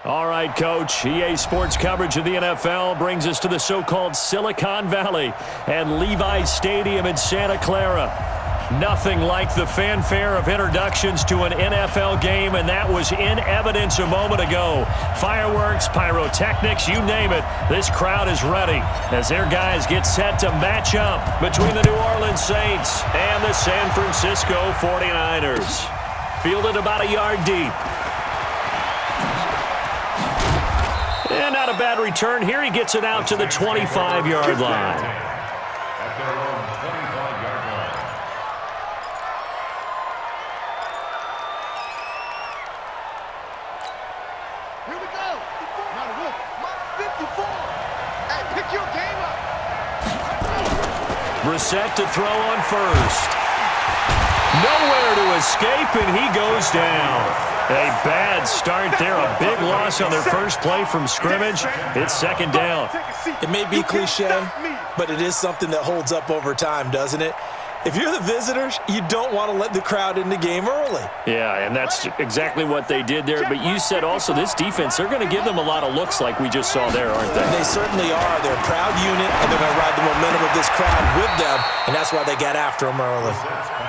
All right, Coach. EA Sports coverage of the NFL brings us to the so-called Silicon Valley and Levi's Stadium in Santa Clara. Nothing like the fanfare of introductions to an NFL game, and that was in evidence a moment ago. Fireworks, pyrotechnics, you name it. This crowd is ready as their guys get set to match up between the New Orleans Saints and the San Francisco 49ers. Fielded about a yard deep. And not a bad return. Here he gets it out to the 25-yard line. Brissett to throw on first. Nowhere to escape, and he goes down. A bad start there. A big loss on their first play from scrimmage. It's second down. It may be cliche, but it is something that holds up over time, doesn't it? If you're the visitors, you don't want to let the crowd in the game early. Yeah, and that's exactly what they did there. But you said also this defense, they're going to give them a lot of looks like we just saw there, aren't they? They certainly are. They're a proud unit, and they're going to ride the momentum of this crowd with them, and that's why they got after them early.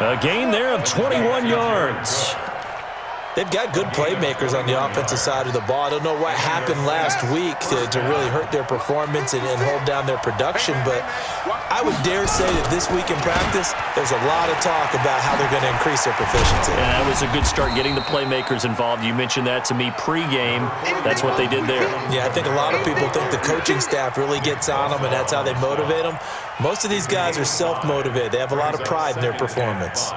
A gain there of 21 yards. They've got good playmakers on the offensive side of the ball. I don't know what happened last week to really hurt their performance and hold down their production, but I would dare say that this week in practice, there's a lot of talk about how they're going to increase their proficiency. And that was a good start, getting the playmakers involved. You mentioned that to me pregame. That's what they did there. Yeah, I think a lot of people think the coaching staff really gets on them, and that's how they motivate them. Most of these guys are self-motivated. They have a lot of pride in their performance.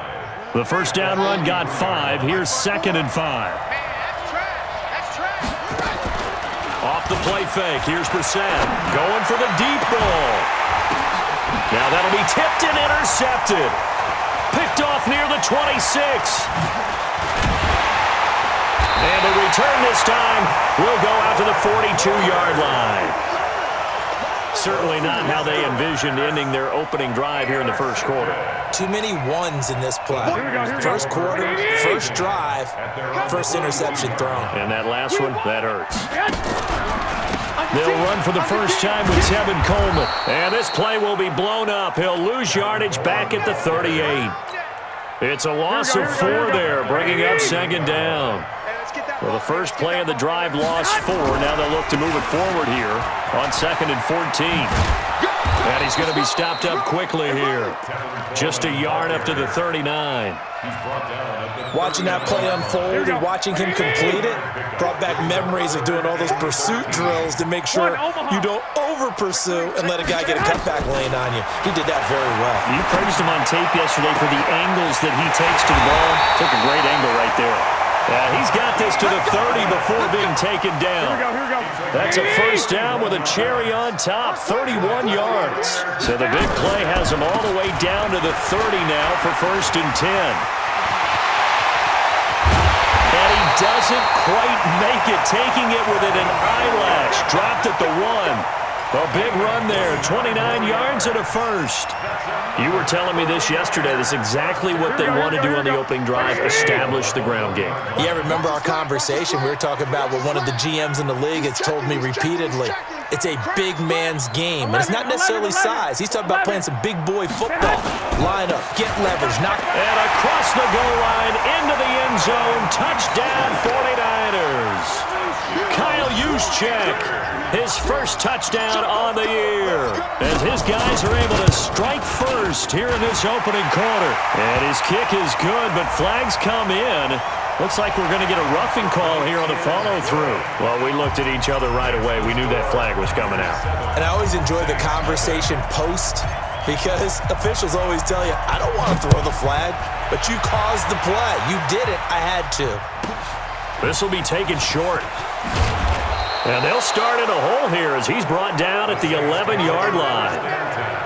The first down run got 5. Here's 2nd and 5. Off the play fake. Here's Brissett going for the deep ball. Now that'll be tipped and intercepted. Picked off near the 26. And the return this time will go out to the 42-yard line. Certainly not how they envisioned ending their opening drive here in the first quarter. Too many ones in this play. First quarter, first drive, first interception thrown. And that last one, that hurts. They'll run for the first time with Tevin Coleman. And this play will be blown up. He'll lose yardage back at the 38. It's a loss of 4 there, bringing up second down. Well, the first play of the drive lost 4. Now they'll look to move it forward here on 2nd and 14. And he's going to be stopped up quickly here. Just a yard up to the 39. Watching that play unfold and watching him complete it brought back memories of doing all those pursuit drills to make sure you don't over-pursue and let a guy get a cutback lane on you. He did that very well. You praised him on tape yesterday for the angles that he takes to the ball. Took a great angle right there. He's got this to the 30 before being taken down. That's a first down with a cherry on top, 31 yards. So the big play has him all the way down to the 30 now for 1st and 10. And he doesn't quite make it, taking it within an eyelash. Dropped at the 1. A big run there, 29 yards and a first. You were telling me this yesterday. This is exactly what they want to do on the opening drive, establish the ground game. Yeah, remember our conversation? We were talking about what one of the GMs in the league has told me repeatedly. It's a big man's game, and it's not necessarily size. He's talking about playing some big boy football. Line up, get leverage, knock. And across the goal line, into the end zone, touchdown 49ers. Kyle Juszczyk, his first touchdown on the year, as his guys are able to strike first here in this opening quarter. And his kick is good, but flags come in. Looks like we're going to get a roughing call here on the follow-through. Well, we looked at each other right away. We knew that flag was coming out. And I always enjoy the conversation post, because officials always tell you, I don't want to throw the flag, but you caused the play. You did it. I had to. This will be taken short. And they'll start in a hole here as he's brought down at the 11-yard line.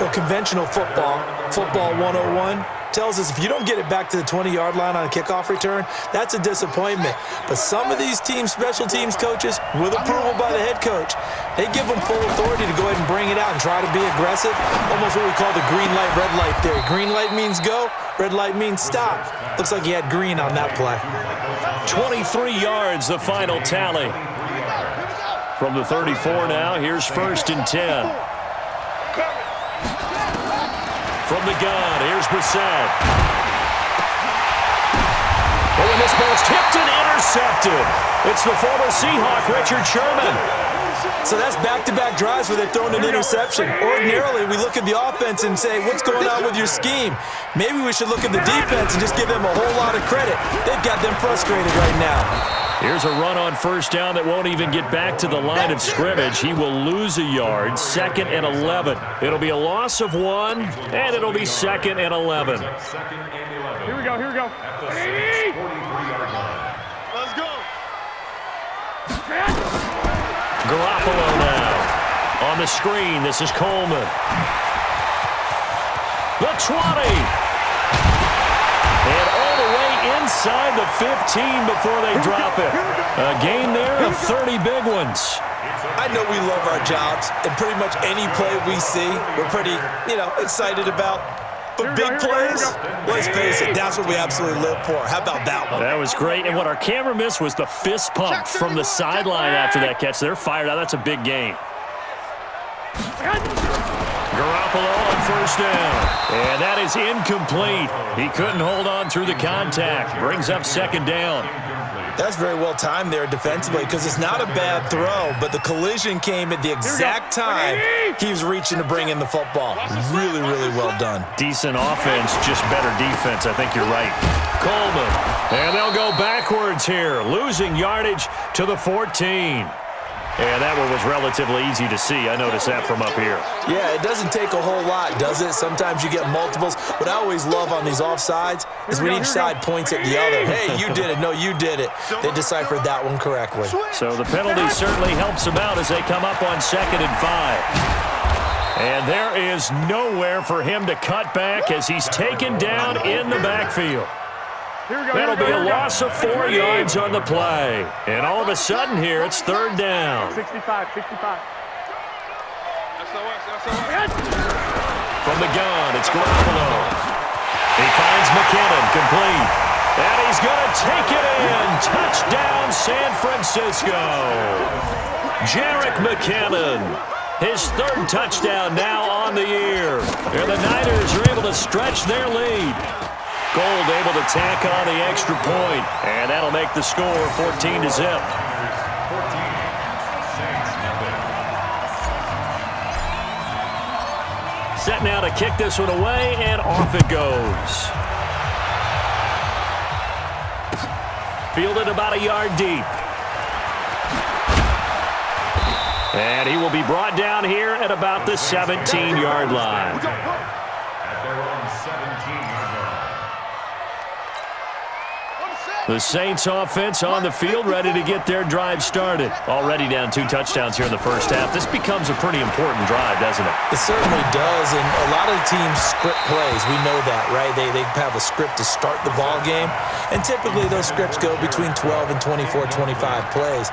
Well, conventional football 101, tells us if you don't get it back to the 20-yard line on a kickoff return, that's a disappointment. But some of these teams, special teams coaches, with approval by the head coach, they give them full authority to go ahead and bring it out and try to be aggressive, almost what we call the green light, red light theory. Green light means go, red light means stop. Looks like he had green on that play. 23 yards, the final tally. From the 34 now, here's 1st and 10. From the gun, here's Brissett. Oh, and this ball's tipped and intercepted. It's the former Seahawk, Richard Sherman. So that's back-to-back drives where they've thrown an interception. Ordinarily, we look at the offense and say, what's going on with your scheme? Maybe we should look at the defense and just give them a whole lot of credit. They've got them frustrated right now. Here's a run on 1st down that won't even get back to the line of scrimmage. He will lose a yard, 2nd and 11. It'll be a loss of 1, and it'll be 2nd and 11. Here we go, here we go. Let's go. Garoppolo now. On the screen, this is Coleman. The 20. And all the way inside the 15 before they drop it. A gain there of 30 big ones. I know we love our jobs, and pretty much any play we see, we're pretty, excited about. But big plays, let's face it, that's what we absolutely live for. How about that one? That was great. And what our camera missed was the fist pump from the sideline after that catch. They're fired out. That's a big gain. Garoppolo on 1st down. And that is incomplete. He couldn't hold on through the contact. Brings up 2nd down. That's very well timed there defensively because it's not a bad throw, but the collision came at the exact time he was reaching to bring in the football. Really, really well done. Decent offense, just better defense. I think you're right. Coleman. And they'll go backwards here, losing yardage to the 14. And that one was relatively easy to see. I noticed that from up here. Yeah, it doesn't take a whole lot, does it? Sometimes you get multiples. What I always love on these offsides is when each side points at the other. Hey, you did it. No, you did it. They deciphered that one correctly. So the penalty certainly helps them out as they come up on 2nd and 5. And there is nowhere for him to cut back as he's taken down in the backfield. That'll be a loss of 4 yards on the play. And all of a sudden here, it's 3rd down. 65. From the gun, it's Garoppolo. He finds McKinnon, complete. And he's going to take it in. Touchdown, San Francisco. Jarrod Mckinnon. His 3rd touchdown now on the year. And the Niners are able to stretch their lead. Gold able to tack on the extra point, and that'll make the score 14-0. Set now to kick this one away, and off it goes. Fielded about a yard deep. And he will be brought down here at about the 17-yard line. The Saints offense on the field, ready to get their drive started. Already down 2 touchdowns here in the 1st half. This becomes a pretty important drive, doesn't it? It certainly does, and a lot of teams script plays. We know that, right? They have a script to start the ball game, and typically those scripts go between 12 and 24, 25 plays.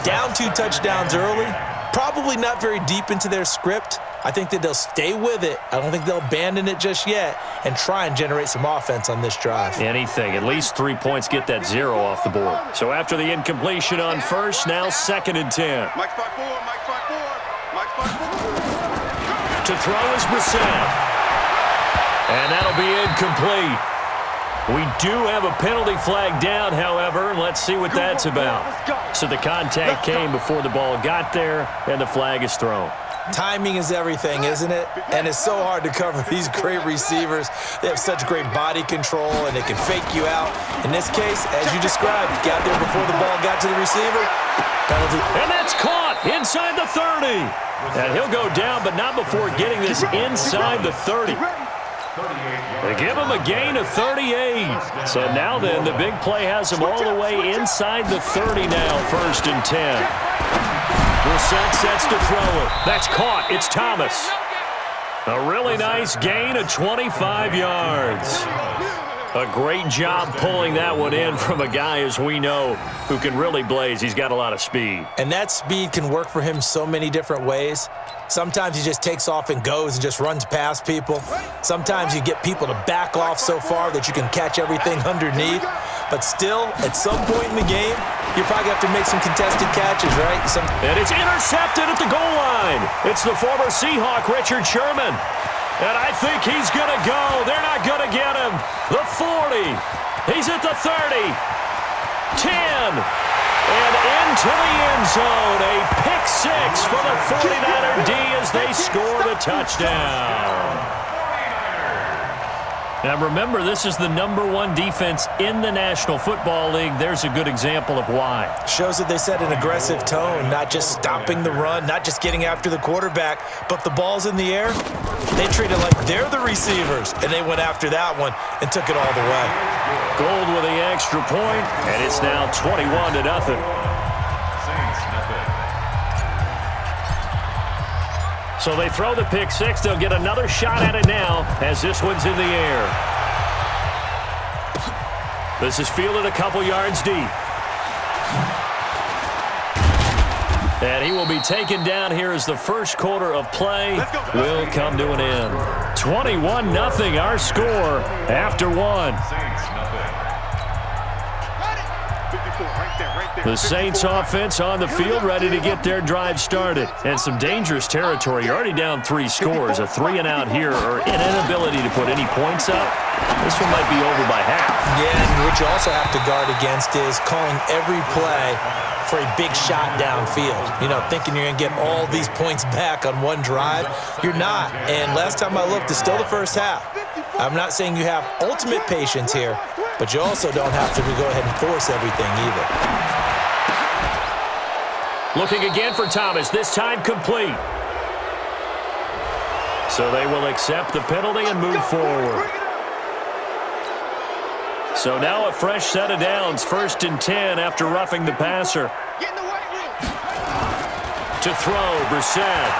Down 2 touchdowns early, probably not very deep into their script. I think that they'll stay with it. I don't think they'll abandon it just yet and try and generate some offense on this drive. Anything. At least 3 points, get that 0 off the board. So after the incompletion on 1st, now 2nd and 10. Mike's 5-4. To throw is Brissett. And that'll be incomplete. We do have a penalty flag down, however, and let's see what that's about. So the contact came before the ball got there, and the flag is thrown. Timing is everything, isn't it? And it's so hard to cover these great receivers. They have such great body control, and they can fake you out. In this case, as you described, got there before the ball got to the receiver. Penalty. And that's caught inside the 30. And he'll go down, but not before getting this inside the 30. They give him a gain of 38. So now then, the big play has him all the way inside the 30 now, 1st and 10. Brissett sets to throw it. That's caught. It's Thomas. A really nice gain of 25 yards. A great job pulling that one in from a guy, as we know, who can really blaze. He's got a lot of speed. And that speed can work for him so many different ways. Sometimes he just takes off and goes and just runs past people. Sometimes you get people to back off so far that you can catch everything underneath. But still, at some point in the game, you probably have to make some contested catches, right? And it's intercepted at the goal line. It's the former Seahawk, Richard Sherman. And I think he's going to go. They're not going to get him. The 40. He's at the 30. 10. And into the end zone. A pick six for the 49er D as they score the touchdown. Now remember, this is the #1 defense in the National Football League. There's a good example of why. Shows that they set an aggressive tone, not just stopping the run, not just getting after the quarterback, but the ball's in the air. They treat it like they're the receivers, and they went after that one and took it all the way. Gold with the extra point, and it's now 21-0. So they throw the pick six. They'll get another shot at it now as this one's in the air. This is fielded a couple yards deep. And he will be taken down here as the first quarter of play will come to an end. 21-0 our score after one. The Saints offense on the field ready to get their drive started. And some dangerous territory. You're already down 3 scores. A 3-and-out here or an inability to put any points up. This one might be over by half. Yeah, and what you also have to guard against is calling every play for a big shot downfield. You know, thinking you're going to get all these points back on one drive. You're not. And last time I looked, it's still the first half. I'm not saying you have ultimate patience here, but you also don't have to go ahead and force everything either. Looking again for Thomas, this time complete. So they will accept the penalty and move forward. So now a fresh set of downs, 1st and 10 after roughing the passer. To throw, Brissett.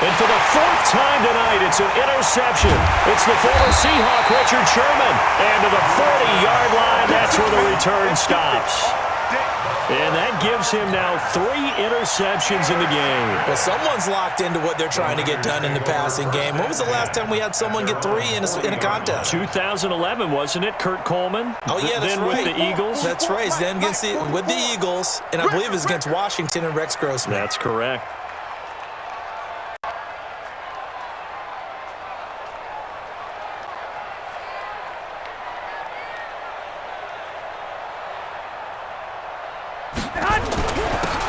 And for the 4th time tonight, it's an interception. It's the former Seahawk, Richard Sherman. And to the 40-yard line, that's where the return stops. And that gives him now 3 interceptions in the game. Well, someone's locked into what they're trying to get done in the passing game. When was the last time we had someone get 3 in a contest? 2011, wasn't it? Kurt Coleman? Oh, yeah, that's then right. With the Eagles? That's right. Then with the Eagles, and I believe it was against Washington and Rex Grossman. That's correct.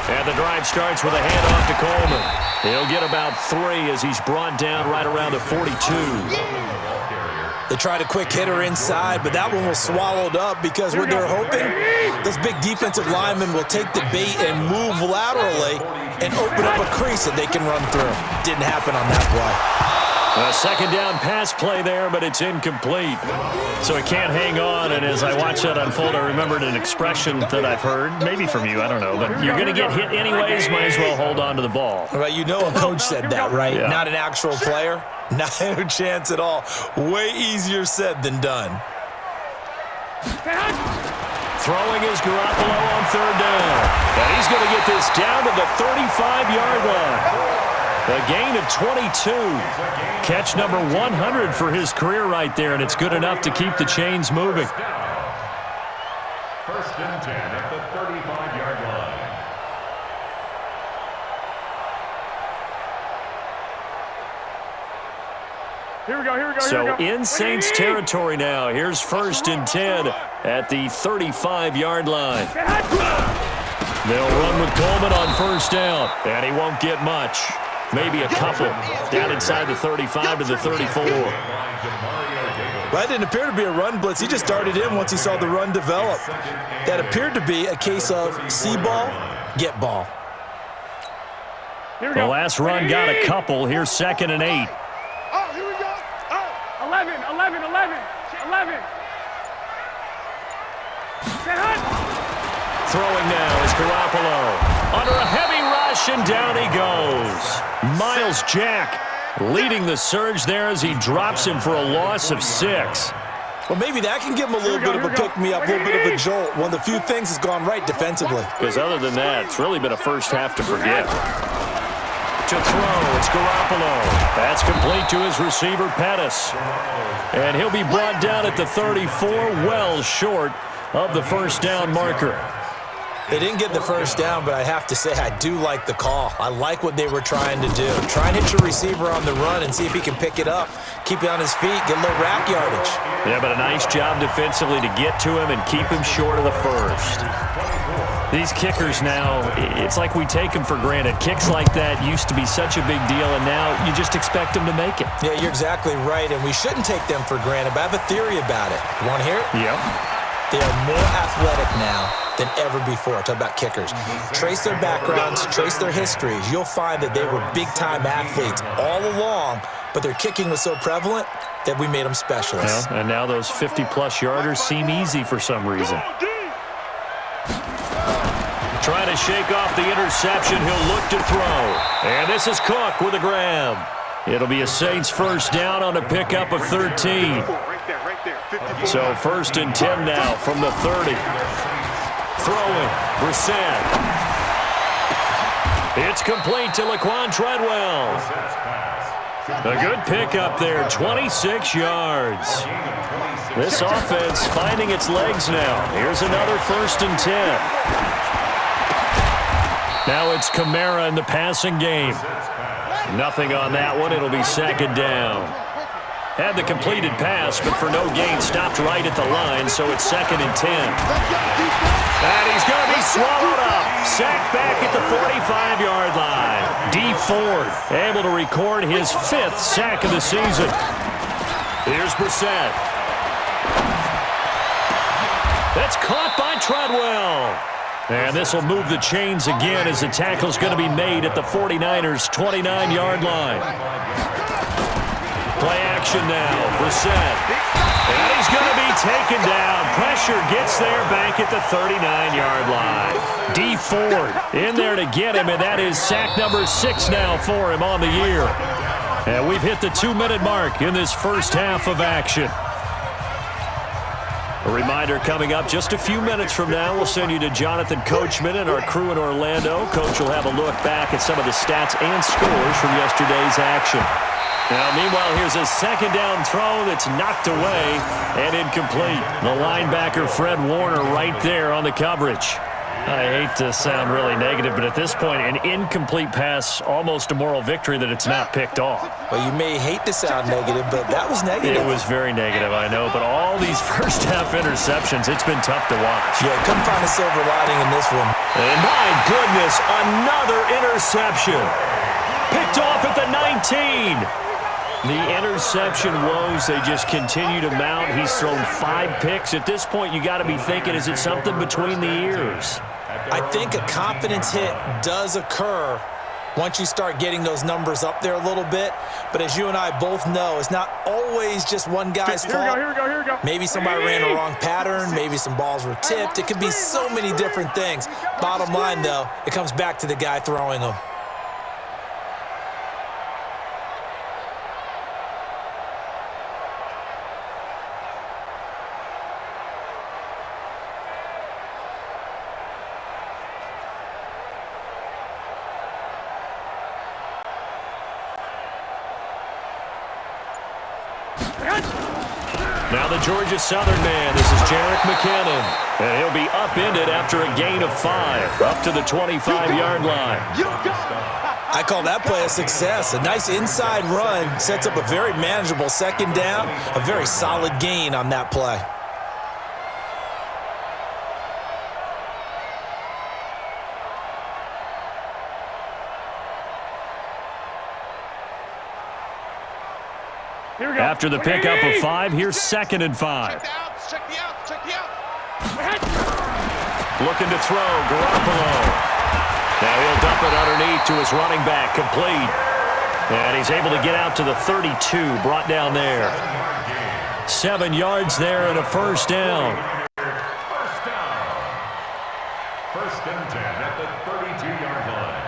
And the drive starts with a handoff to Coleman. He'll get about 3 as he's brought down right around the 42. They tried a quick hitter inside, but that one was swallowed up because what they're hoping, those big defensive linemen will take the bait and move laterally and open up a crease that they can run through. Didn't happen on that play. A 2nd down pass play there, but it's incomplete. So it can't hang on, and as I watch that unfold, I remembered an expression that I've heard, maybe from you, I don't know, but you're going to get hit anyways, might as well hold on to the ball. Right, you know a coach said that, right? Yeah. Not an actual player. Not a chance at all. Way easier said than done. Throwing is Garoppolo on 3rd down. And he's going to get this down to the 35-yard line. A gain of 22. Catch number 100 for his career right there, and it's good enough to keep the chains moving. 1st and 10 at the 35-yard line. Here we go, here we go, So here we go. in Saints territory now. Here's 1st and 10 at the 35-yard line. They'll run with Coleman on 1st down, and he won't get much. Maybe a couple down inside the 35 to the 34. That didn't appear to be a run blitz. He just darted in once he saw the run develop. That appeared to be a case of see ball, get ball. The last run got a couple. Here's 2nd and 8. Oh, here we go. Oh, 11. Throwing now is Garoppolo. Under a heavy rush, and down he goes. Miles Jack leading the surge there as he drops him for a loss of 6. Well, maybe that can give him a little bit of a pick-me-up, a little bit of a jolt. One of the few things has gone right defensively. Because other than that, it's really been a first half to forget. To throw, it's Garoppolo. That's complete to his receiver, Pettis. And he'll be brought down at the 34, well short of the first down marker. They didn't get the first down, but I have to say I do like the call. I like what they were trying to do. Try and hit your receiver on the run and see if he can pick it up, keep it on his feet, get a little rack yardage. Yeah, but a nice job defensively to get to him and keep him short of the first. These kickers now, it's like we take them for granted. Kicks like that used to be such a big deal, and now you just expect them to make it. Yeah, you're exactly right, and we shouldn't take them for granted, but I have a theory about it. You want to hear it? Yep. They are more athletic now than ever before. Talk about kickers. Trace their backgrounds, trace their histories. You'll find that they were big-time athletes all along, but their kicking was so prevalent that we made them specialists. Yeah, and now those 50-plus yarders seem easy for some reason. Trying to shake off the interception. He'll look to throw. And this is Cook with a grab. It'll be a Saints first down on a pickup of 13. So first and 10 now from the 30. Throwing, Brissett. It's complete to Laquan Treadwell. A good pickup there, 26 yards. This offense finding its legs now. Here's another first and 10. Now it's Kamara in the passing game. Nothing on that one. It'll be second down. Had the completed pass, but for no gain, stopped right at the line, so it's second and 10. And he's going to be swallowed up. Sacked back at the 45-yard line. D Ford able to record his 5th sack of the season. Here's Brissett. That's caught by Treadwell. And this will move the chains again as the tackle's going to be made at the 49ers' 29-yard line. Play action now. Brissett. And he's going to be taken down. Pressure gets there back at the 39-yard line. D Ford in there to get him, and that is sack number 6 now for him on the year. And we've hit the 2-minute mark in this first half of action. A reminder coming up just a few minutes from now, we'll send you to Jonathan Coachman and our crew in Orlando. Coach will have a look back at some of the stats and scores from yesterday's action. Now, meanwhile, here's a second down throw that's knocked away and incomplete. The linebacker, Fred Warner, right there on the coverage. I hate to sound really negative, but at this point, an incomplete pass, almost a moral victory that it's not picked off. Well, you may hate to sound negative, but that was negative. It was very negative, I know, but all these first-half interceptions, it's been tough to watch. Yeah, couldn't find a silver lining in this one. And my goodness, another interception. Picked off at the 19. The interception woes, they just continue to mount. He's thrown 5 picks. At this point, you got to be thinking, is it something between the ears? I think a confidence hit does occur once you start getting those numbers up there a little bit. But as you and I both know, it's not always just one guy's fault. Here we go. Maybe somebody ran a wrong pattern. Maybe some balls were tipped. It could be so many different things. Bottom line, though, it comes back to the guy throwing them. Now the Georgia Southern man, this is Jarrod Mckinnon. And he'll be upended after a gain of 5, up to the 25-yard line. I call that play a success. A nice inside run sets up a very manageable second down, a very solid gain on that play. After the pickup of 5, here's second and 5. Check the out. Looking to throw, Garoppolo. Now he'll dump it underneath to his running back, complete. And he's able to get out to the 32, brought down there. 7 yards there and a first down. First and 10 at the 32-yard line.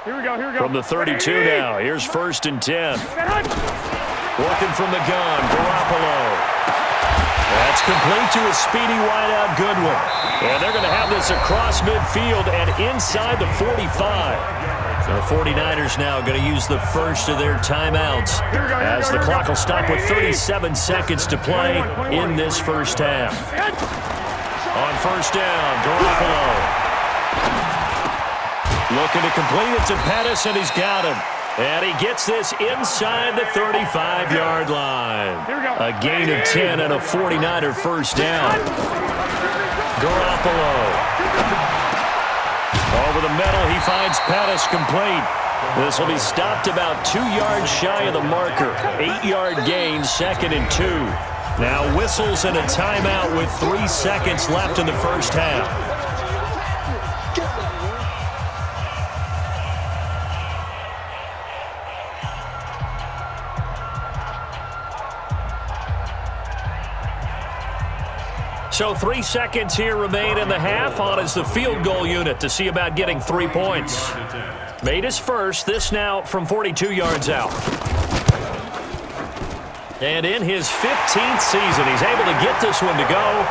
Here we go. From the 32 now, here's first and 10. Working from the gun, Garoppolo. That's complete to a speedy wideout Goodwin. And they're going to have this across midfield and inside the 45. The 49ers now going to use the first of their timeouts as the clock will stop with 37 seconds to play in this first half. On first down, Garoppolo. Looking to complete it to Pettis, and he's got him. And he gets this inside the 35-yard line. A gain of 10 and a 49er first down. Garoppolo. Over the middle, he finds Pettis complete. This will be stopped about 2 yards shy of the marker. 8-yard gain, 2nd and 2. Now whistles and a timeout with 3 seconds left in the first half. So 3 seconds here remain in the half. On is the field goal unit to see about getting 3 points. Made his first. This now from 42 yards out. And in his 15th season, he's able to get this one to go.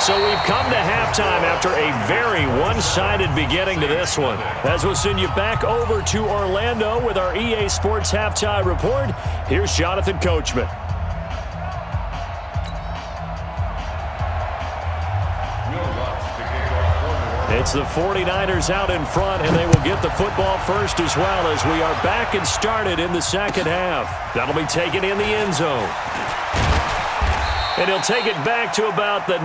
So we've come to halftime after a very one-sided beginning to this one. As we'll send you back over to Orlando with our EA Sports Halftime Report, here's Jonathan Coachman. It's the 49ers out in front, and they will get the football first as well as we are back and started in the second half. That'll be taken in the end zone. And he'll take it back to about the